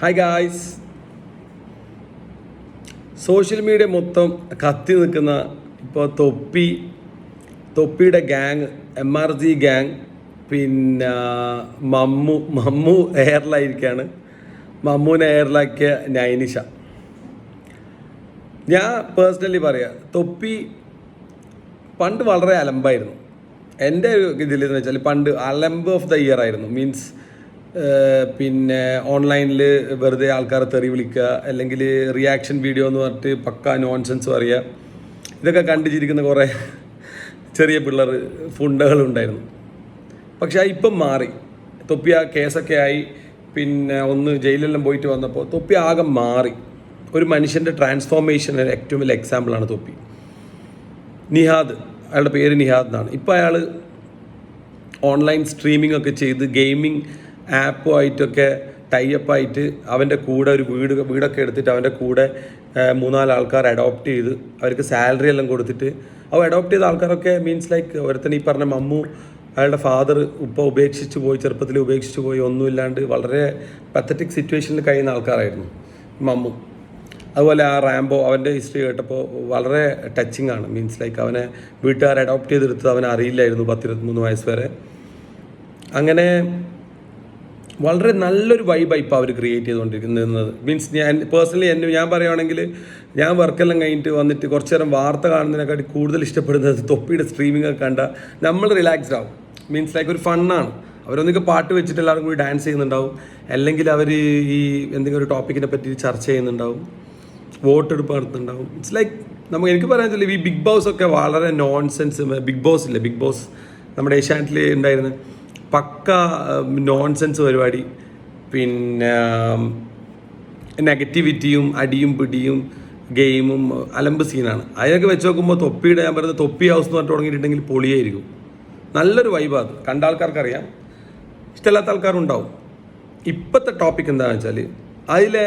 Hi guys. Social media മൊത്തം കത്തി നിൽക്കുന്ന ഇപ്പോൾ തൊപ്പിയുടെ ഗ്യാങ്, MRG ഗ്യാങ്, പിന്നെ മമ്മു എയറിലായിരിക്കുകയാണ്. മമ്മൂനെ എയറിലാക്കിയ നൈനിഷ. ഞാൻ പേഴ്സണലി പറയാം, തൊപ്പി പണ്ട് വളരെ അലമ്പായിരുന്നു. എൻ്റെ ഒരു ഇതിലെന്ന് വെച്ചാൽ പണ്ട് അലമ്പ് ഓഫ് ദ ഇയർ ആയിരുന്നു. മീൻസ് പിന്നെ ഓൺലൈനിൽ വെറുതെ ആൾക്കാരെ തെറി വിളിക്കുക, അല്ലെങ്കിൽ റിയാക്ഷൻ വീഡിയോ എന്ന് പറഞ്ഞിട്ട് പക്ക നോൺസെൻസ് പറയുക. ഇതൊക്കെ കണ്ടിരിക്കുന്ന കുറേ ചെറിയ പിള്ളേർ ഫുണ്ടകളുണ്ടായിരുന്നു. പക്ഷെ ഇപ്പം മാറി. തൊപ്പി ആ കേസൊക്കെ ആയി, പിന്നെ ഒന്ന് ജയിലെല്ലാം പോയിട്ട് വന്നപ്പോൾ തൊപ്പി ആകെ മാറി. ഒരു മനുഷ്യൻ്റെ ട്രാൻസ്ഫോർമേഷൻ ഏറ്റവും വലിയ എക്സാമ്പിളാണ് തൊപ്പി. നിഹാദ്, അയാളുടെ പേര് നിഹാദ് എന്നാണ്. ഇപ്പോൾ അയാൾ ഓൺലൈൻ സ്ട്രീമിംഗ് ഒക്കെ ചെയ്ത് ഗെയിമിംഗ് ആപ്പുമായിട്ടൊക്കെ ടൈപ്പായിട്ട് അവൻ്റെ കൂടെ ഒരു വീടൊക്കെ എടുത്തിട്ട് അവൻ്റെ കൂടെ 3-4 ആൾക്കാർ അഡോപ്റ്റ് ചെയ്ത് അവർക്ക് സാലറി എല്ലാം കൊടുത്തിട്ട് അഡോപ്റ്റ് ചെയ്ത ആൾക്കാരൊക്കെ മീൻസ് ലൈക്ക് ഒരുത്തന് ഈ പറഞ്ഞ മമ്മു, അയാളുടെ ഫാദർ ഉപേക്ഷിച്ച് പോയി, ചെറുപ്പത്തിൽ ഉപേക്ഷിച്ച് പോയി, ഒന്നുമില്ലാണ്ട് വളരെ പത്തറ്റിക് സിറ്റുവേഷനിൽ കഴിയുന്ന ആൾക്കാരായിരുന്നു മമ്മു. അതുപോലെ ആ റാംബോ, അവൻ്റെ ഹിസ്റ്ററി കേട്ടപ്പോൾ വളരെ ടച്ചിങ് ആണ്. മീൻസ് ലൈക്ക് അവനെ വീട്ടുകാർ അഡോപ്റ്റ് ചെയ്തെടുത്തത് അവനെ അറിയില്ലായിരുന്നു 10-23 വയസ്സ് വരെ. അങ്ങനെ വളരെ നല്ലൊരു വൈബാണ് ഇപ്പോൾ അവർ ക്രിയേറ്റ് ചെയ്തുകൊണ്ടിരിക്കുന്നത്. മീൻസ് ഞാൻ പറയുകയാണെങ്കിൽ, ഞാൻ വർക്കെല്ലാം കഴിഞ്ഞിട്ട് വന്നിട്ട് കുറച്ച് നേരം വാർത്ത കാണുന്നതിനെക്കാട്ടി കൂടുതൽ ഇഷ്ടപ്പെടുന്നത് തൊപ്പിയുടെ സ്ട്രീമിംഗ് ഒക്കെ കണ്ടാൽ നമ്മൾ റിലാക്സ്ഡ് ആവും. മീൻസ് ലൈക്ക് ഒരു ഫണ്ണാണ്. അവരൊന്നൊക്കെ പാട്ട് വെച്ചിട്ട് എല്ലാവരും കൂടി ഡാൻസ് ചെയ്യുന്നുണ്ടാവും, അല്ലെങ്കിൽ അവർ ഈ എന്തെങ്കിലും ഒരു ടോപ്പിക്കിനെ പറ്റി ചർച്ച ചെയ്യുന്നുണ്ടാവും, വോട്ടെടുപ്പ് നടത്തുന്നുണ്ടാവും. ഇറ്റ്സ് ലൈക്ക് എനിക്ക് പറയാൻ വെച്ചാൽ ഈ ബിഗ് ബോസ് ഒക്കെ വളരെ നോൺസെൻസ്. ബിഗ് ബോസ് നമ്മുടെ ഏഷ്യാനെറ്റിൽ ഉണ്ടായിരുന്ന പക്ക നോൺസെൻസ് പരിപാടി. പിന്നെ നെഗറ്റിവിറ്റിയും അടിയും പിടിയും ഗെയിമും അലമ്പ് സീനാണ്. അതിനൊക്കെ വെച്ച് നോക്കുമ്പോൾ തൊപ്പിയുടെ, ഞാൻ പറയുന്നത് തൊപ്പി ഹൗസ് എന്ന് പറഞ്ഞിട്ട് തുടങ്ങിയിട്ടുണ്ടെങ്കിൽ പൊളിയായിരിക്കും. നല്ലൊരു വൈബാണ്. കണ്ട ആൾക്കാർക്കറിയാം, ഇഷ്ടമില്ലാത്ത ആൾക്കാരുണ്ടാവും. ഇപ്പോഴത്തെ ടോപ്പിക് എന്താണെന്ന് വെച്ചാൽ അതിലെ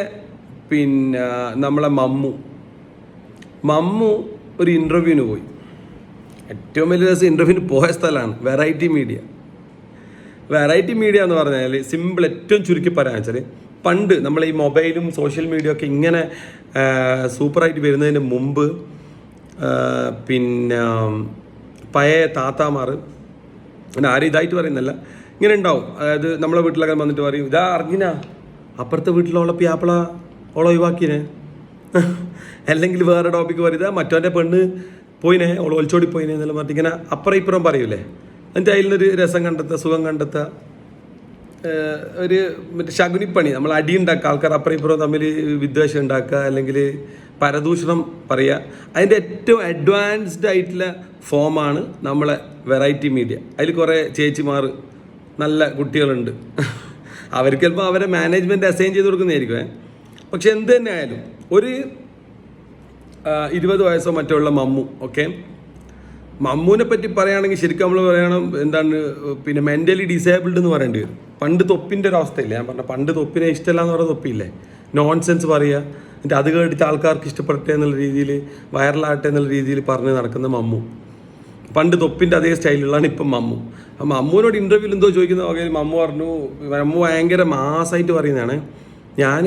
പിന്നെ നമ്മളെ മമ്മു ഒരു ഇൻ്റർവ്യൂവിന് പോയി. ഏറ്റവും വലിയ ദിവസം ഇൻ്റർവ്യൂവിന് പോയ സ്ഥലമാണ് വെറൈറ്റി മീഡിയ എന്ന് പറഞ്ഞാൽ സിമ്പിൾ, ഏറ്റവും ചുരുക്കി പറയാൻ വെച്ചാൽ പണ്ട് നമ്മൾ ഈ മൊബൈലും സോഷ്യൽ മീഡിയ ഒക്കെ ഇങ്ങനെ സൂപ്പറായിട്ട് വരുന്നതിന് മുമ്പ് പിന്നെ പഴയ താത്താമാർ, പിന്നെ ആരും ഇതായിട്ട് പറയുന്നല്ല, ഇങ്ങനെ ഉണ്ടാവും. അതായത് നമ്മളെ വീട്ടിലൊക്കെ വന്നിട്ട് പറയും, ഇതാ അറിഞ്ഞിന അപ്പുറത്തെ വീട്ടിലുള്ള പ്യാപ്പിള ഓളെ ഒഴിവാക്കിനെ, അല്ലെങ്കിൽ വേറെ ടോപ്പിക്ക് പറയും, ഇതാ മറ്റവൻ്റെ പെണ്ണ് പോയിനെ, ഓള് ഒളിച്ചോടി പോയിനെ എന്നെല്ലാം പറഞ്ഞിട്ട് ഇങ്ങനെ അപ്പുറം ഇപ്പുറം പറയൂലേ. എന്നിട്ട് അതിലൊരു രസം കണ്ടെത്തുക, സുഖം കണ്ടെത്തുക, ഒരു മറ്റേ ശകുനിപ്പണി. നമ്മൾ അടി ഉണ്ടാക്കുക, ആൾക്കാർ അപ്പുറം ഇപ്പുറം തമ്മിൽ വിദ്വേഷം ഉണ്ടാക്കുക, അല്ലെങ്കിൽ പരദൂഷണം പറയുക. അതിൻ്റെ ഏറ്റവും അഡ്വാൻസ്ഡ് ആയിട്ടുള്ള ഫോമാണ് നമ്മളെ വെറൈറ്റി മീഡിയ. അതിൽ കുറേ ചേച്ചിമാർ, നല്ല കുട്ടികളുണ്ട്. അവർക്ക് ചിലപ്പോൾ അവരെ മാനേജ്മെൻറ്റ് അസൈൻ ചെയ്ത് കൊടുക്കുന്നതായിരിക്കും. പക്ഷെ എന്ത് തന്നെ ആയാലും ഒരു 20 വയസ്സോ മറ്റോ ഉള്ള മമ്മൂനെ പറ്റി പറയുകയാണെങ്കിൽ ശരിക്കും നമ്മൾ പറയണം, എന്താണ് പിന്നെ മെൻ്റലി ഡിസേബിൾഡ് എന്ന് പറയേണ്ടി വരും. പണ്ട് തൊപ്പിൻ്റെ ഒരു അവസ്ഥയില്ല. ഞാൻ പറഞ്ഞ പണ്ട് തൊപ്പിനെ ഇഷ്ടമല്ല എന്ന് പറയുന്ന തൊപ്പിയില്ലേ, നോൺസെൻസ് പറയുക, എന്നിട്ട് അത് കേട്ടിട്ട് ആൾക്കാർക്ക് ഇഷ്ടപ്പെടട്ടെ എന്നുള്ള രീതിയിൽ, വൈറലാകട്ടെ എന്നുള്ള രീതിയിൽ പറഞ്ഞ് നടക്കുന്ന മമ്മു. പണ്ട് തൊപ്പിൻ്റെ അതേ സ്റ്റൈലുള്ളതാണ് ഇപ്പം മമ്മു. ആ മമ്മൂനോട് ഇൻ്റർവ്യൂവിൽ എന്തോ ചോദിക്കുന്ന വകയിൽ മമ്മു ഭയങ്കര മാസമായിട്ട് പറയുന്നതാണ്, ഞാൻ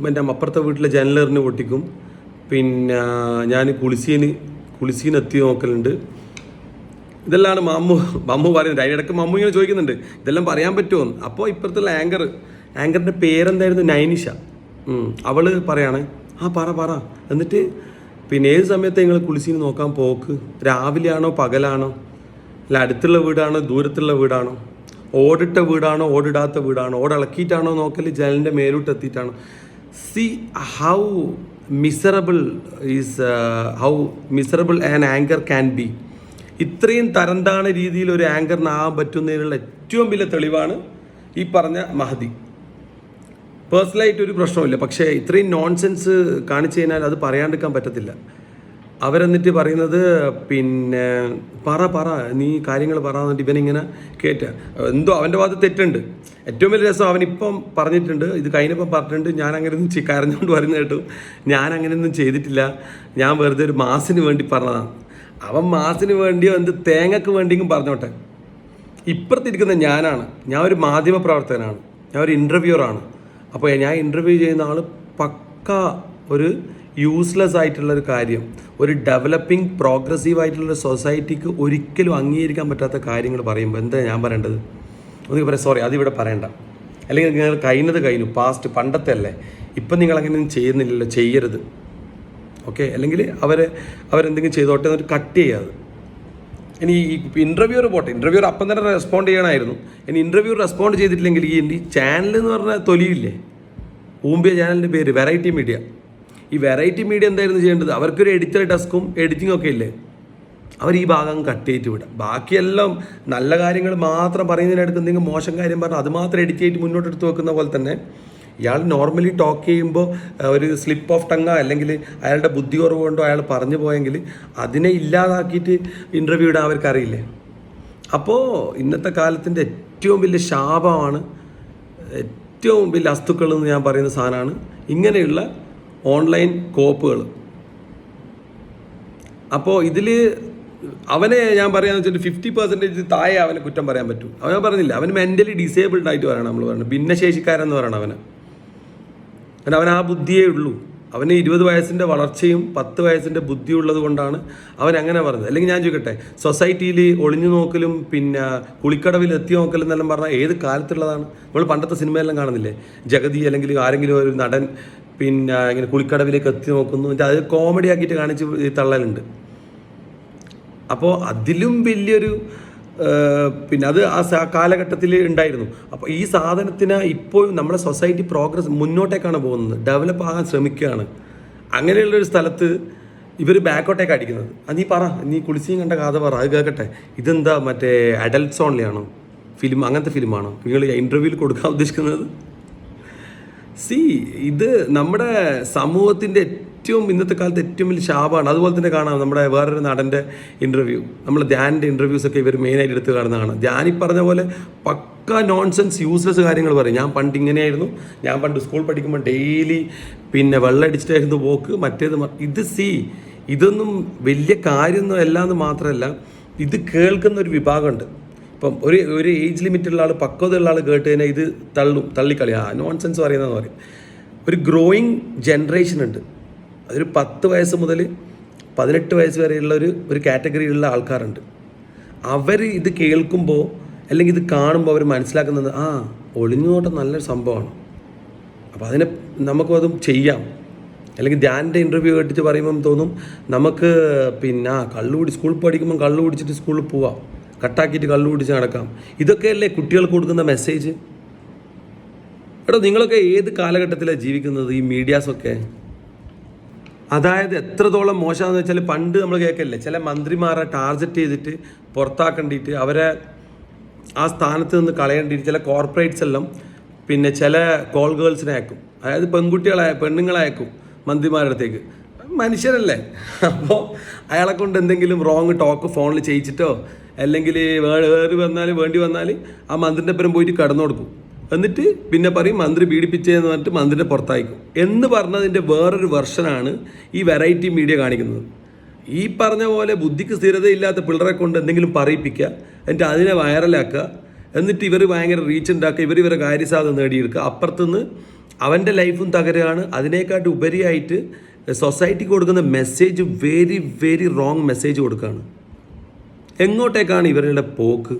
എൻ്റെ അപ്പുറത്തെ വീട്ടിലെ ജനലെറിഞ്ഞ് പൊട്ടിക്കും, പിന്നെ ഞാൻ കുളിസീന് എത്തി നോക്കലുണ്ട്. ഇതെല്ലാം മമ്മു പറയുന്നത്. അതിനിടയ്ക്ക് മമ്മു ഇങ്ങനെ ചോദിക്കുന്നുണ്ട്, ഇതെല്ലാം പറയാൻ പറ്റുമോ. അപ്പോൾ ഇപ്പുറത്തുള്ള ആങ്കറിൻ്റെ പേരെന്തായിരുന്നു, നൈനിഷ. അവള് പറയാണ്, പറ. എന്നിട്ട് പിന്നെ ഏത് സമയത്ത് നിങ്ങൾ കുളിസീന് നോക്കാൻ പോക്ക്, രാവിലെ ആണോ പകലാണോ, അല്ല അടുത്തുള്ള വീടാണോ ദൂരത്തുള്ള വീടാണോ, ഓടിട്ട വീടാണോ ഓടിടാത്ത വീടാണോ, ഓടിളക്കിയിട്ടാണോ നോക്കൽ, ജനലിൻ്റെ മേലോട്ട് എത്തിയിട്ടാണോ. See how miserable an anchor can be. ഇത്രയും തരംതാണ രീതിയിൽ ഒരു ആങ്കറിനാകാൻ പറ്റുന്നതിനുള്ള ഏറ്റവും വലിയ തെളിവാണ് ഈ പറഞ്ഞ മഹദി. പേഴ്സണലായിട്ട് ഒരു പ്രശ്നമില്ല, പക്ഷേ ഇത്രയും നോൺസെൻസ് കാണിച്ചു കഴിഞ്ഞാൽ അത് പറയാണ്ടിരിക്കാൻ പറ്റത്തില്ല. അവരെന്നിട്ട് പറയുന്നത്, പിന്നെ പറ നീ കാര്യങ്ങൾ പറയാന്നിട്ട് ഇവനിങ്ങനെ കേട്ടുക. എന്തോ അവൻ്റെ ഭാഗത്ത് തെറ്റുണ്ട്. ഏറ്റവും വലിയ രസം, അവനിപ്പം പറഞ്ഞിട്ടുണ്ട്, ഇത് കഴിഞ്ഞപ്പം പറഞ്ഞിട്ടുണ്ട്, ഞാൻ അങ്ങനെയൊന്നും കരഞ്ഞുകൊണ്ട് പറയുന്നത് കേട്ടു, ഞാൻ അങ്ങനെയൊന്നും ചെയ്തിട്ടില്ല, ഞാൻ വെറുതെ ഒരു മാസിന് വേണ്ടി പറഞ്ഞതാണ്. അവൻ മാസിന് വേണ്ടിയോ എന്ത് തേങ്ങക്ക് വേണ്ടിയെങ്കിലും പറഞ്ഞോട്ടെ. ഇപ്പുറത്തിരിക്കുന്ന ഞാൻ ഒരു മാധ്യമ പ്രവർത്തകനാണ്, ഞാൻ ഒരു ഇൻ്റർവ്യൂവറാണ്. അപ്പോൾ ഞാൻ ഇൻ്റർവ്യൂ ചെയ്യുന്ന ആൾ പക്ക ഒരു യൂസ്ലെസ് ആയിട്ടുള്ളൊരു കാര്യം, ഒരു ഡെവലപ്പിംഗ് പ്രോഗ്രസീവ് ആയിട്ടുള്ള സൊസൈറ്റിക്ക് ഒരിക്കലും അംഗീകരിക്കാൻ പറ്റാത്ത കാര്യങ്ങൾ പറയുമ്പോൾ എന്താ ഞാൻ പറയേണ്ടത്? ഒന്ന് പറയാം, സോറി അതിവിടെ പറയണ്ട, അല്ലെങ്കിൽ നിങ്ങൾ കഴിഞ്ഞു പാസ്റ്റ് പണ്ടത്തെ അല്ലേ, ഇപ്പം നിങ്ങൾ അങ്ങനെയൊന്നും ചെയ്യുന്നില്ലല്ലോ, ചെയ്യരുത്. ഓക്കെ, അല്ലെങ്കിൽ അവരെന്തെങ്കിലും ചെയ്തോട്ടെ എന്നിട്ട് കട്ട് ചെയ്യാതെ. ഇനി ഈ ഇൻ്റർവ്യൂർ പോട്ടെ, ഇൻ്റർവ്യൂർ അപ്പം തന്നെ റെസ്പോണ്ട് ചെയ്യണമായിരുന്നു. ഇനി ഇൻ്റർവ്യൂ റെസ്പോണ്ട് ചെയ്തിട്ടില്ലെങ്കിൽ ഈ ചാനൽ എന്ന് പറഞ്ഞാൽ തൊലിയില്ലേ, ഊമ്പിയ ചാനലിൻ്റെ പേര് വെറൈറ്റി മീഡിയ. ഈ വെറൈറ്റി മീഡിയ എന്തായിരുന്നു ചെയ്യേണ്ടത്? അവർക്കൊരു എഡിറ്റർ ഡെസ്കും എഡിറ്റിംഗ് ഒക്കെ ഇല്ലേ, അവർ ഈ ഭാഗം കട്ട് ചെയ്തിട്ട് വിടാം. ബാക്കിയെല്ലാം നല്ല കാര്യങ്ങൾ മാത്രം പറയുന്നതിനടുത്ത് എന്തെങ്കിലും മോശം കാര്യം പറഞ്ഞാൽ അത് മാത്രം എഡിറ്റ് ചെയ്തിട്ട് മുന്നോട്ടെടുത്ത് വെക്കുന്ന പോലെ തന്നെ ഇയാൾ നോർമലി ടോക്ക് ചെയ്യുമ്പോൾ ഒരു സ്ലിപ്പ് ഓഫ് ടങ്ങ അല്ലെങ്കിൽ അയാളുടെ ബുദ്ധി കുറവ് കൊണ്ടോ അയാൾ പറഞ്ഞു പോയെങ്കിൽ അതിനെ ഇല്ലാതാക്കിയിട്ട് ഇൻ്റർവ്യൂ ഇടാൻ അവർക്കറിയില്ലേ. അപ്പോൾ ഇന്നത്തെ കാലത്തിൻ്റെ ഏറ്റവും വലിയ ശാപമാണ്, ഏറ്റവും വലിയ വസ്തുക്കൾ എന്ന് ഞാൻ പറയുന്ന സാധനമാണ് ഇങ്ങനെയുള്ള ഓൺലൈൻ കോപ്പുകൾ. അപ്പോൾ ഇതിൽ അവനെ ഞാൻ പറയാന്ന് വെച്ചിട്ട് 50% താഴെ അവനെ കുറ്റം പറയാൻ പറ്റും. അവൻ പറഞ്ഞില്ല, അവൻ മെൻ്റലി ഡിസേബിൾഡ് ആയിട്ട് പറയണം. നമ്മൾ പറയുന്നത് ഭിന്നശേഷിക്കാരെന്ന് പറയണം അവന്. അവൻ ആ ബുദ്ധിയേ ഉള്ളൂ. അവന് 20 വയസ്സിൻ്റെ വളർച്ചയും 10 വയസ്സിൻ്റെ ബുദ്ധി ഉള്ളത് കൊണ്ടാണ് അവൻ അങ്ങനെ പറഞ്ഞത്. അല്ലെങ്കിൽ ഞാൻ ചോദിക്കട്ടെ, സൊസൈറ്റിയിൽ ഒളിഞ്ഞു നോക്കലും പിന്നെ കുളിക്കടവിൽ എത്തി നോക്കലും എന്നെല്ലാം പറഞ്ഞാൽ ഏത് കാലത്തുള്ളതാണ്? നമ്മൾ പണ്ടത്തെ സിനിമയെല്ലാം കാണുന്നില്ലേ, ജഗതി അല്ലെങ്കിൽ ആരെങ്കിലും ഒരു നടൻ പിന്നെ ഇങ്ങനെ കുളിക്കടവിലേക്ക് എത്തി നോക്കുന്നു, അത് കോമഡി ആക്കിയിട്ട് കാണിച്ച് തള്ളലുണ്ട്. അപ്പോൾ അതിലും വലിയൊരു പിന്നെ അത് ആ കാലഘട്ടത്തിൽ ഉണ്ടായിരുന്നു. അപ്പോൾ ഈ സാധനത്തിന് ഇപ്പോൾ നമ്മുടെ സൊസൈറ്റി പ്രോഗ്രസ് മുന്നോട്ടേക്കാണ് പോകുന്നത്, ഡെവലപ്പ് ആകാൻ ശ്രമിക്കുകയാണ്. അങ്ങനെയുള്ളൊരു സ്ഥലത്ത് ഇവർ ബാക്കോട്ടേക്ക് അടിക്കുന്നത്. നീ പറ, നീ കുളിസിയും കണ്ട കഥ പറ, അത് കേൾക്കട്ടെ. ഇതെന്താ മറ്റേ അഡൽട്ട്സ് ഓൺലി ആണോ ഫിലിം? അങ്ങനത്തെ ഫിലിമാണോ നിങ്ങൾ ഇൻ്റർവ്യൂവിൽ കൊടുക്കാൻ ഉദ്ദേശിക്കുന്നത്? ഇത് നമ്മുടെ സമൂഹത്തിൻ്റെ ഇന്നത്തെ കാലത്ത് ഏറ്റവും വലിയ ശാപമാണ്. അതുപോലെ തന്നെ കാണാം നമ്മുടെ വേറൊരു നടൻ്റെ ഇൻ്റർവ്യൂ, നമ്മൾ ധ്യാനിൻ്റെ ഇൻ്റർവ്യൂസൊക്കെ ഇവർ മെയിനായിട്ട് എടുത്ത് കാണുന്ന കാണാം. ധ്യാനി പറഞ്ഞ പോലെ പക്ക നോൺസെൻസ് യൂസ്ലെസ് കാര്യങ്ങൾ പറയും. ഞാൻ പണ്ട് ഇങ്ങനെയായിരുന്നു, ഞാൻ പണ്ട് സ്കൂൾ പഠിക്കുമ്പോൾ ഡെയിലി പിന്നെ വെള്ളമടിച്ചിട്ടായിരുന്നു പോക്ക്, മറ്റേത് ഇത് ഇതൊന്നും വലിയ കാര്യമൊന്നും അല്ല എന്ന് മാത്രമല്ല, ഇത് കേൾക്കുന്ന ഒരു വിഭാഗമുണ്ട്. ഇപ്പം ഒരു ഏജ് ലിമിറ്റുള്ള ആൾ, പക്വതയുള്ള ആൾ കേട്ട് കഴിഞ്ഞാൽ ഇത് തള്ളിക്കളി, നോൺസെൻസ് പറയുന്നതെന്ന് പറയും. ഒരു ഗ്രോയിങ് ജനറേഷൻ ഉണ്ട്. അതൊരു 10 വയസ്സ് മുതൽ 18 വയസ്സ് വരെയുള്ള ഒരു കാറ്റഗറിയിലുള്ള ആൾക്കാരുണ്ട്. അവർ ഇത് കേൾക്കുമ്പോൾ അല്ലെങ്കിൽ ഇത് കാണുമ്പോൾ അവർ മനസ്സിലാക്കുന്നത് ഒളിഞ്ഞു നോട്ടം നല്ലൊരു സംഭവമാണ്, അപ്പോൾ അതിനെ നമുക്കതും ചെയ്യാം. അല്ലെങ്കിൽ ധ്യാനിൻ്റെ ഇൻ്റർവ്യൂ കേട്ടിട്ട് പറയുമ്പം തോന്നും നമുക്ക് പിന്നെ സ്കൂളിൽ പഠിക്കുമ്പം കള്ളു കുടിച്ചിട്ട് സ്കൂളിൽ പോവാം, കട്ടാക്കിയിട്ട് കള്ളു കുടിച്ച് നടക്കാം. ഇതൊക്കെയല്ലേ കുട്ടികൾക്ക് കൊടുക്കുന്ന മെസ്സേജ്? നിങ്ങളൊക്കെ ഏത് കാലഘട്ടത്തിലാണ് ജീവിക്കുന്നത്? ഈ മീഡിയാസൊക്കെ അതായത് എത്രത്തോളം മോശമാണെന്ന് വെച്ചാൽ, പണ്ട് നമ്മൾ കേൾക്കല്ലേ ചില മന്ത്രിമാരെ ടാർഗറ്റ് ചെയ്തിട്ട് പുറത്താക്കേണ്ടിയിട്ട് അവരെ ആ സ്ഥാനത്ത് നിന്ന് കളയേണ്ടിയിട്ട് ചില കോർപ്പറേറ്റ്സ് എല്ലാം പിന്നെ ചില കോൾ ഗേൾസിനെ അയക്കും, അതായത് പെണ്ണുങ്ങളെ അയക്കും മന്ത്രിമാരുടെ അടുത്തേക്ക്. മനുഷ്യരല്ലേ, അപ്പോൾ അയാളെ കൊണ്ട് എന്തെങ്കിലും റോങ് ടോക്ക് ഫോണിൽ ചെയ്യിച്ചിട്ടോ അല്ലെങ്കിൽ വേണ്ടി വന്നാൽ ആ മന്ത്രിൻ്റെ പേരും പോയിട്ട് കടന്നു കൊടുക്കും. എന്നിട്ട് പിന്നെ പറയും മന്ത്രി പീഡിപ്പിച്ചതെന്ന് പറഞ്ഞിട്ട് മന്ത്രിനെ പുറത്തായിക്കും എന്ന് പറഞ്ഞതിൻ്റെ വേറൊരു വെർഷനാണ് ഈ വെറൈറ്റി മീഡിയ കാണിക്കുന്നത്. ഈ പറഞ്ഞ പോലെ ബുദ്ധിക്ക് സ്ഥിരതയില്ലാത്ത പിള്ളേരെ കൊണ്ട് എന്തെങ്കിലും പറയിപ്പിക്കുക, എന്നിട്ട് അതിനെ വൈറലാക്കുക, എന്നിട്ട് ഇവർ ഭയങ്കര റീച്ച് ഉണ്ടാക്കുക, ഇവരെ കാര്യസാധ്യത നേടിയെടുക്കുക. അപ്പുറത്തുനിന്ന് അവൻ്റെ ലൈഫും തകരുകയാണ്. അതിനേക്കാട്ട് ഉപരിയായിട്ട് സൊസൈറ്റിക്ക് കൊടുക്കുന്ന message very very wrong message കൊടുക്കുകയാണ്. എങ്ങോട്ടേക്കാണ് ഇവരുടെ പോക്ക്?